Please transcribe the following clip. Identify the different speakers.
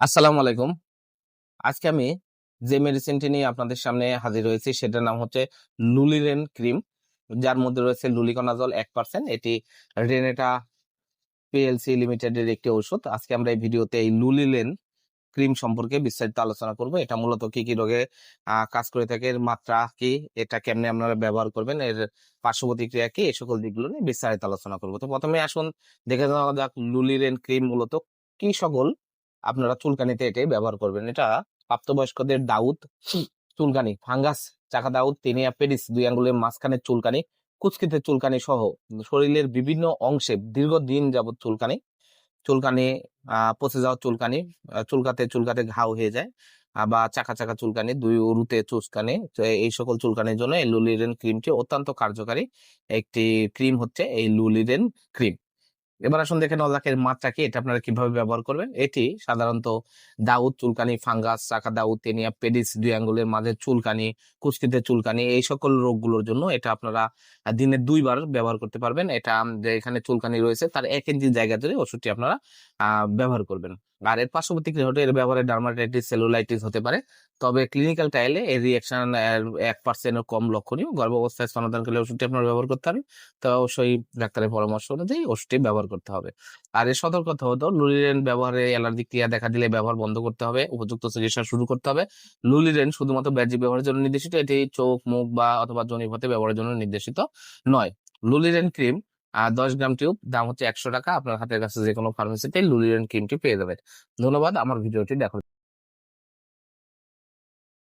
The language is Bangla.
Speaker 1: আসসালামু আলাইকুম। আজকে আমি যে মেডিসিনটি নিয়ে আপনাদের সামনে হাজির হয়েছি সেটার নাম হচ্ছে লুলিরেন ক্রিম, যার মধ্যে রয়েছে লুলিকোনাজল 1%। এটি রেনেটা পিএলসি লিমিটেডের একটি ঔষধ। আজকে আমরা এই ভিডিওতে এই লুলিলেন ক্রিম সম্পর্কে বিস্তারিত আলোচনা করব। এটা মূলত কি কি রোগে কাজ করে থাকে, এর মাত্রা কি, এটা কেমনে আপনারা ব্যবহার করবেন, এর পার্শ্ব প্রতিক্রিয়া কি, এই সকল দিকগুলো নিয়ে বিস্তারিত আলোচনা করব। তো প্রথমে আসুন দেখে নেওয়া যাক লুলিরেন ক্রিম মূলত কি সকল আপনারা চুলকানিতে এটাই ব্যবহার করবেন। এটা প্রাপ্তবয়স্কদের দাউদ, চুলকানি, ফাঙ্গাস, চাকা দাউদ, টেনিয়া পেডিস, দুই আঙ্গুলের মাঝখানে চুলকানি, কুচকিতে চুলকানি সহ শরীরের বিভিন্ন অংশে দীর্ঘদিন যাবত চুলকানি, চুলকানি পচে যাওয়া চুলকানি, চুলকাতে চুলকাতে ঘাও হয়ে যায়, বা চাকা চাকা চুলকানি, দুই উরুতে চুলকানি, তো এই সকল চুলকানির জন্য এই লুলিরেন ক্রিমটি অত্যন্ত কার্যকারী একটি ক্রিম হচ্ছে এই লুলিরেন ক্রিম। এবার আসুন দেখে নেওয়া যাক এর মাত্রা কি, এটা আপনারা কিভাবে ব্যবহার করবেন। এটি সাধারণত দাউদ, চুলকানি, ফাঙ্গাস, চাকা দাউদ, টেনিয়া পেডিস, দুই আঙ্গুলের মাঝে চুলকানি, কুচকিতে চুলকানি, এই সকল রোগগুলোর জন্য এটা আপনারা দিনে 2 বার ব্যবহার করতে পারবেন। এটা যে এখানে চুলকানি রয়েছে তার 1 ইঞ্চি জায়গা ধরে ওষুধটি আপনারা ব্যবহার করবেন। আর এর পার্শ্ব প্রতিক্রিয়া হতে এর ব্যবহারে ডার্মাটাইটিস, সেলুলাইটিস হতে পারে, তবে ক্লিনিক্যাল ট্রায়ালে এর রিয়াকশন 1%-এর কম লক্ষণীয়। গর্ভাবস্থায় স্তন্যদানকালে ওষুধটি আপনারা ব্যবহার করতে হবে, তো অবশ্যই ডাক্তারের পরামর্শ অনুযায়ী ওষুধটি ব্যবহার করতে হবে। আর এর সতর্কতা হতো লুলিরেন ব্যবহারে অ্যালার্জি ক্রিয়া দেখা দিলে ব্যবহার বন্ধ করতে হবে, উপযুক্ত চিকিৎসা শুরু করতে হবে। লুলিরেন শুধুমাত্র বাহ্যিক ব্যবহারের জন্য নির্দেশিত, এটি চোখ, মুখ বা অথবা যোনিপথে ব্যবহারের জন্য নির্দেশিত নয়। লুলিরেন ক্রিম 10 গ্রাম টিউব, দাম হচ্ছে 100 টাকা। আপনার হাতের কাছে যে কোনো ফার্মেসিতে লুলিরেন ক্রিমটি পেয়ে যাবেন। ধন্যবাদ আমার ভিডিওটি দেখার